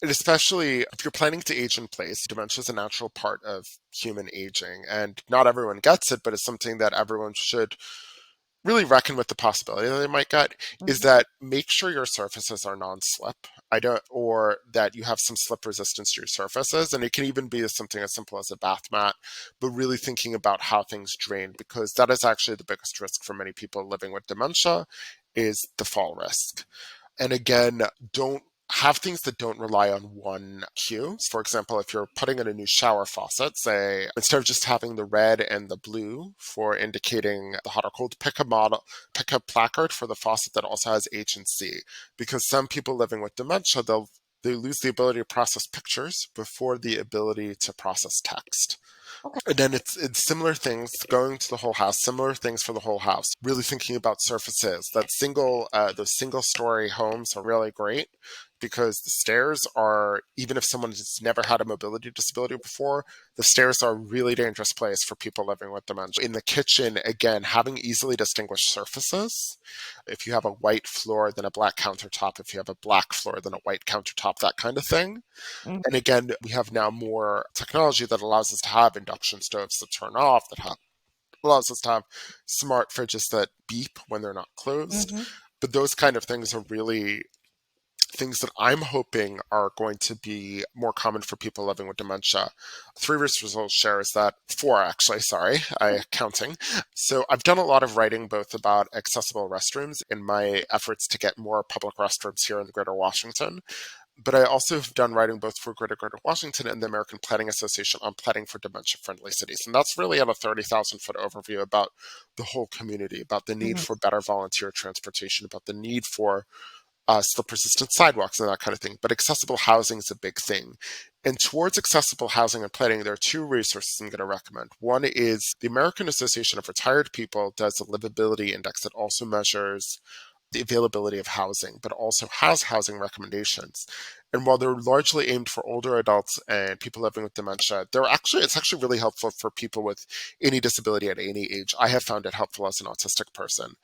Speaker 2: and especially if you're planning to age in place, dementia is a natural part of human aging. And not everyone gets it, but it's something that everyone should really reckon with the possibility that they might get, is
Speaker 1: Mhm.
Speaker 2: that make sure your surfaces are non-slip. Or that you have some slip resistance to your surfaces. And it can even be something as simple as a bath mat, but really thinking about how things drain, because that is actually the biggest risk for many people living with dementia, is the fall risk. And again, don't have things that don't rely on one cue. For example, if you're putting in a new shower faucet, say, instead of just having the red and the blue for indicating the hot or cold, pick a placard for the faucet that also has H and C. Because some people living with dementia, they lose the ability to process pictures before the ability to process text.
Speaker 1: Okay.
Speaker 2: And then it's similar things going to the whole house, similar things for the whole house. Really thinking about surfaces. Those single story homes are really great because the stairs are, even if someone has never had a mobility disability before, the stairs are a really dangerous place for people living with dementia. In the kitchen, again, having easily distinguished surfaces. If you have a white floor, then a black countertop. If you have a black floor, then a white countertop, that kind of thing.
Speaker 1: Mhm.
Speaker 2: And again, we have now more technology that allows us to have induction stoves that turn off, allows us to have smart fridges that beep when they're not closed.
Speaker 1: Mhm.
Speaker 2: But those kind of things are really things that I'm hoping are going to be more common for people living with dementia. Three research results share is that four, actually, sorry, I counting. So I've done a lot of writing both about accessible restrooms in my efforts to get more public restrooms here in the Greater Washington. But I also have done writing both for Greater Washington and the American Planning Association on planning for dementia-friendly cities. And that's really at a 30,000-foot overview about the whole community, about the need
Speaker 1: Mhm.
Speaker 2: for better volunteer transportation, about the need for slip-resistant sidewalks and that kind of thing. But accessible housing is a big thing. And towards accessible housing and planning, there are two resources I'm going to recommend. One is the American Association of Retired People does a livability index that also measures the availability of housing, but also has housing recommendations. And while they're largely aimed for older adults and people living with dementia, it's actually really helpful for people with any disability at any age. I have found it helpful as an autistic person.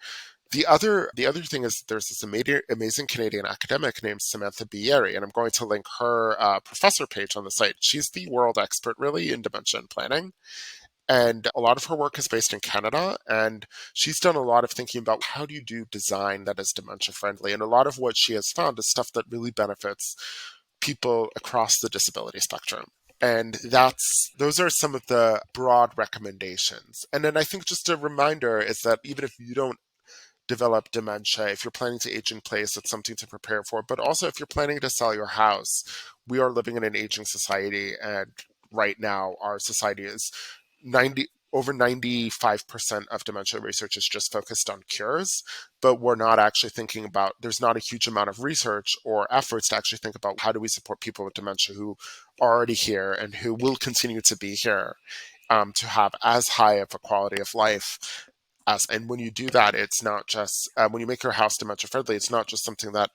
Speaker 2: The other thing is there's this amazing Canadian academic named Samantha Bieri, and I'm going to link her professor page on the site. She's the world expert really in dementia and planning. And a lot of her work is based in Canada, and she's done a lot of thinking about how do you do design that is dementia friendly. And a lot of what she has found is stuff that really benefits people across the disability spectrum. And those are some of the broad recommendations. And then I think just a reminder is that even if you don't develop dementia, if you're planning to age in place, it's something to prepare for. But also, if you're planning to sell your house, we are living in an aging society, and right now our society is 90 over 95% of dementia research is just focused on cures, but we're not actually thinking about, there's not a huge amount of research or efforts to actually think about how do we support people with dementia who are already here and who will continue to be here, to have as high of a quality of life as. And when you do that, it's not just, when you make your house dementia friendly, it's not just something that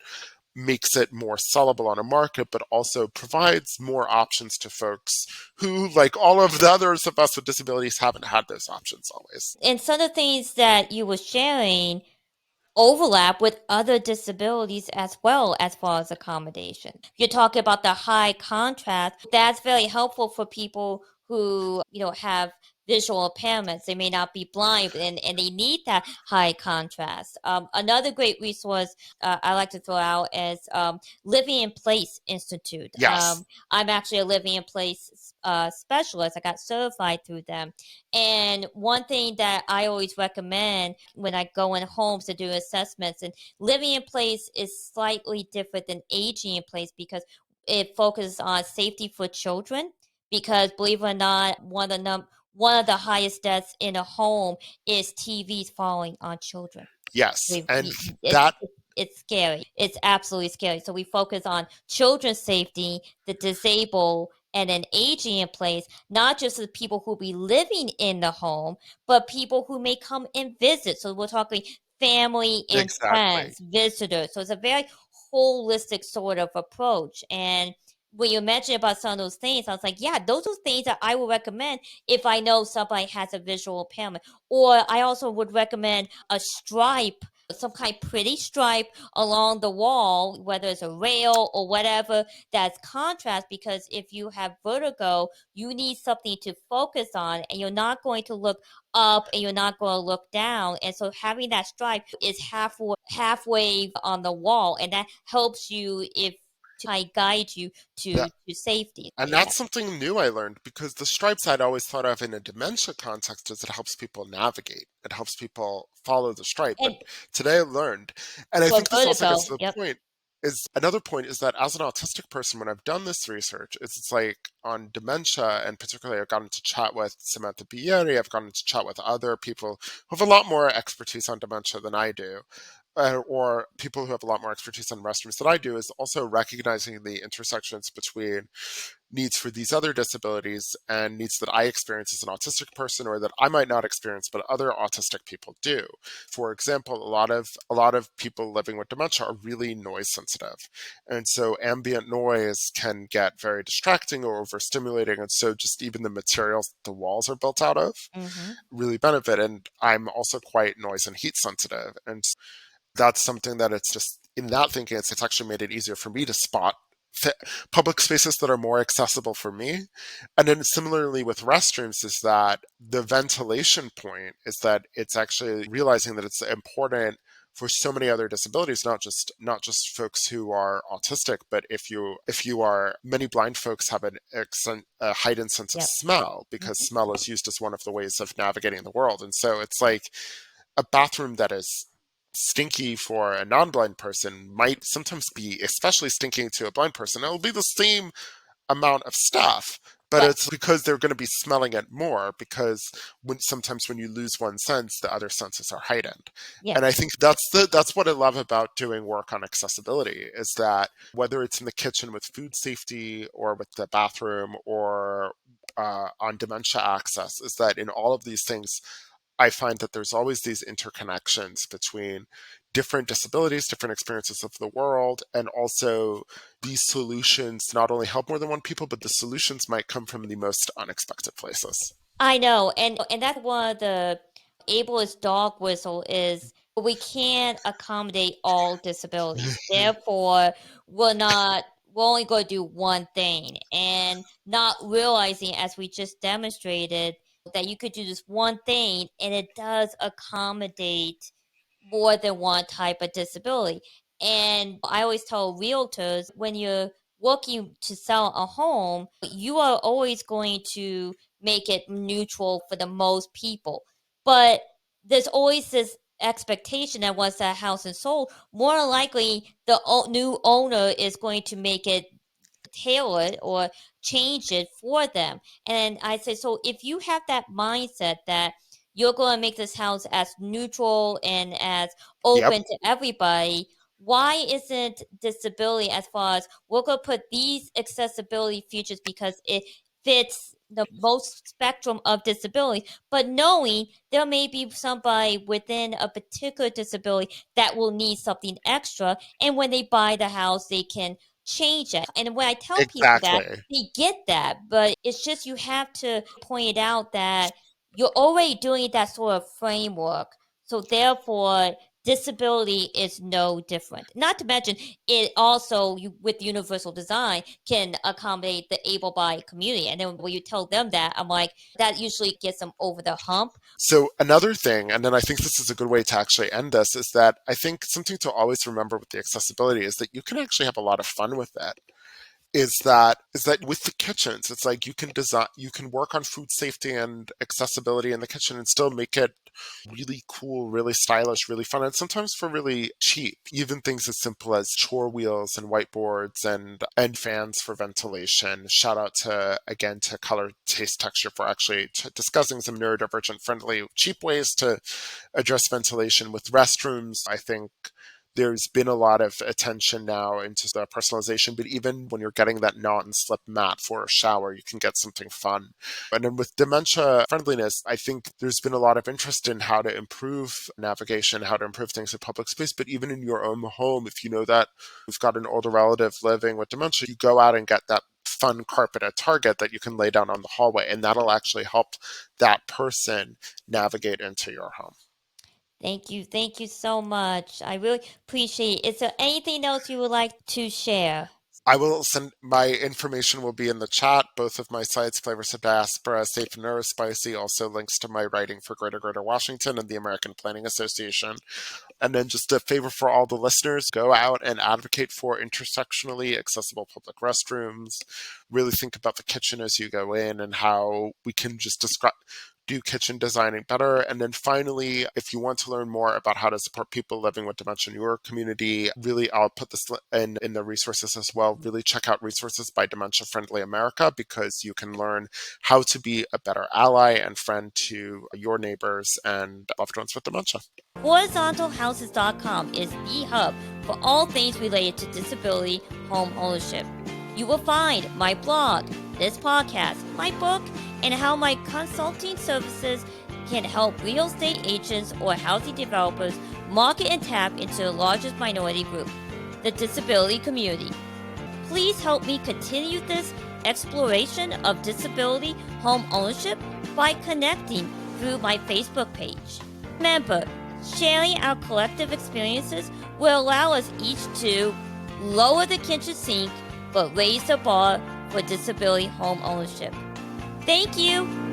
Speaker 2: makes it more sellable on a market, but also provides more options to folks who, like all of the others of us with disabilities, haven't had those options always.
Speaker 1: And some of the things that you were sharing overlap with other disabilities as well as far as accommodation. You're talking about the high contrast. That's very helpful for people who, have visual impairments. They may not be blind and they need that high contrast. Another great resource I like to throw out is Living in Place Institute.
Speaker 2: Yes.
Speaker 1: I'm actually a Living in Place specialist. I got certified through them. And one thing that I always recommend when I go in homes to do assessments, and living in place is slightly different than aging in place because it focuses on safety for children. Because believe it or not, one of the highest deaths in a home is TVs falling on children.
Speaker 2: Yes.
Speaker 1: We
Speaker 2: And
Speaker 1: we
Speaker 2: that,
Speaker 1: it's scary. It's absolutely scary. So we focus on children's safety, the disabled, and then aging in place, not just the people who be living in the home, but people who may come and visit. So we're talking family and
Speaker 2: exactly.
Speaker 1: friends, visitors. So it's a very holistic sort of approach. And when you mentioned about some of those things, I was like, yeah, those are things that I would recommend if I know somebody has a visual impairment. Or I also would recommend a stripe, some kind of pretty stripe along the wall, whether it's a rail or whatever, that's contrast. Because if you have vertigo, you need something to focus on, and you're not going to look up and you're not going to look down. And so having that stripe is halfway on the wall, and that helps you if to guide you
Speaker 2: That,
Speaker 1: to safety. So
Speaker 2: and
Speaker 1: yeah.
Speaker 2: that's something new I learned, because the stripes I'd always thought of in a dementia context is it helps people navigate. It helps people follow the stripe. But
Speaker 1: And
Speaker 2: today I learned, and I
Speaker 1: for
Speaker 2: think this also gets
Speaker 1: vertigo,
Speaker 2: to the
Speaker 1: yep.
Speaker 2: point, is another point is that as an autistic person, when I've done this research, it's like on dementia, and particularly I've gotten to chat with Samantha Bieri, I've gotten to chat with other people who have a lot more expertise on dementia than I do. Or people who have a lot more expertise on restrooms than I do, is also recognizing the intersections between needs for these other disabilities and needs that I experience as an autistic person, or that I might not experience but other autistic people do. For example, a lot of people living with dementia are really noise sensitive. And so ambient noise can get very distracting or overstimulating. And so just even the materials the walls are built out of
Speaker 1: Hmm.
Speaker 2: really benefit. And I'm also quite noise and heat sensitive. And that's something that it's just in that thinking, it's actually made it easier for me to spot public spaces that are more accessible for me. And then similarly with restrooms, is that the ventilation point is that it's actually realizing that it's important for so many other disabilities, not just folks who are autistic, but if you are, many blind folks have a heightened sense of
Speaker 1: Yep.
Speaker 2: smell, because
Speaker 1: Hmm.
Speaker 2: smell is used as one of the ways of navigating the world. And so it's like a bathroom that is stinky for a non-blind person might sometimes be especially stinking to a blind person. It'll be the same amount of stuff, but
Speaker 1: Right.
Speaker 2: it's because they're going to be smelling it more, because sometimes when you lose one sense, the other senses are heightened.
Speaker 1: Yeah.
Speaker 2: And I think that's what I love about doing work on accessibility, is that whether it's in the kitchen with food safety, or with the bathroom, or on dementia access, is that in all of these things I find that there's always these interconnections between different disabilities, different experiences of the world, and also these solutions not only help more than one people, but the solutions might come from the most unexpected places.
Speaker 1: I know, and that's one of the ableist dog whistle is we can't accommodate all disabilities. Therefore, we're only going to do one thing, and not realizing, as we just demonstrated, that you could do this one thing and it does accommodate more than one type of disability. And I always tell realtors, when you're looking to sell a home, you are always going to make it neutral for the most people. But there's always this expectation that once that house is sold, more likely the new owner is going to make it tailored or change it for them. And I say, so if you have that mindset that you're going to make this house as neutral and as
Speaker 2: Yep.
Speaker 1: open to everybody, why isn't disability as far as we're going to put these accessibility features because it fits the most spectrum of disability, but knowing there may be somebody within a particular disability that will need something extra, and when they buy the house they can change it. And when I tell people that,
Speaker 2: Exactly.
Speaker 1: they get that, but it's just you have to point it out that you're already doing that sort of framework, so therefore disability is no different. Not to mention, it also, with universal design, can accommodate the able-bodied community. And then when you tell them that, I'm like, that usually gets them over the hump.
Speaker 2: So another thing, and then I think this is a good way to actually end this, is that I think something to always remember with the accessibility is that you can actually have a lot of fun with it. Is that with the kitchens, it's like you can work on food safety and accessibility in the kitchen and still make it really cool, really stylish, really fun, and sometimes for really cheap. Even things as simple as chore wheels and whiteboards and fans for ventilation. Shout out to Color Taste Texture for actually discussing some neurodivergent friendly cheap ways to address ventilation with restrooms. I think there's been a lot of attention now into the personalization, but even when you're getting that non-slip mat for a shower, you can get something fun. And then with dementia friendliness, I think there's been a lot of interest in how to improve navigation, how to improve things in public space, but even in your own home, if you know that you've got an older relative living with dementia, you go out and get that fun carpet at Target that you can lay down on the hallway, and that'll actually help that person navigate into your home.
Speaker 1: Thank you. Thank you so much. I really appreciate it. Is there anything else you would like to share?
Speaker 2: I will send my information will be in the chat. Both of my sites, Flavors of Diaspora, Safe and Neurospicy, also links to my writing for Greater Washington and the American Planning Association. And then just a favor for all the listeners, go out and advocate for intersectionally accessible public restrooms. Really think about the kitchen as you go in and how we can just do kitchen designing better. And then finally, if you want to learn more about how to support people living with dementia in your community, really, I'll put this in the resources as well. Really check out resources by Dementia Friendly America, because you can learn how to be a better ally and friend to your neighbors and loved ones with dementia.
Speaker 1: HorizontalHouses.com is the hub for all things related to disability home ownership. You will find my blog, this podcast, my book, and how my consulting services can help real estate agents or housing developers market and tap into the largest minority group, the disability community. Please help me continue this exploration of disability home ownership by connecting through my Facebook page. Remember, sharing our collective experiences will allow us each to lower the kitchen sink but raise the bar for disability home ownership. Thank you.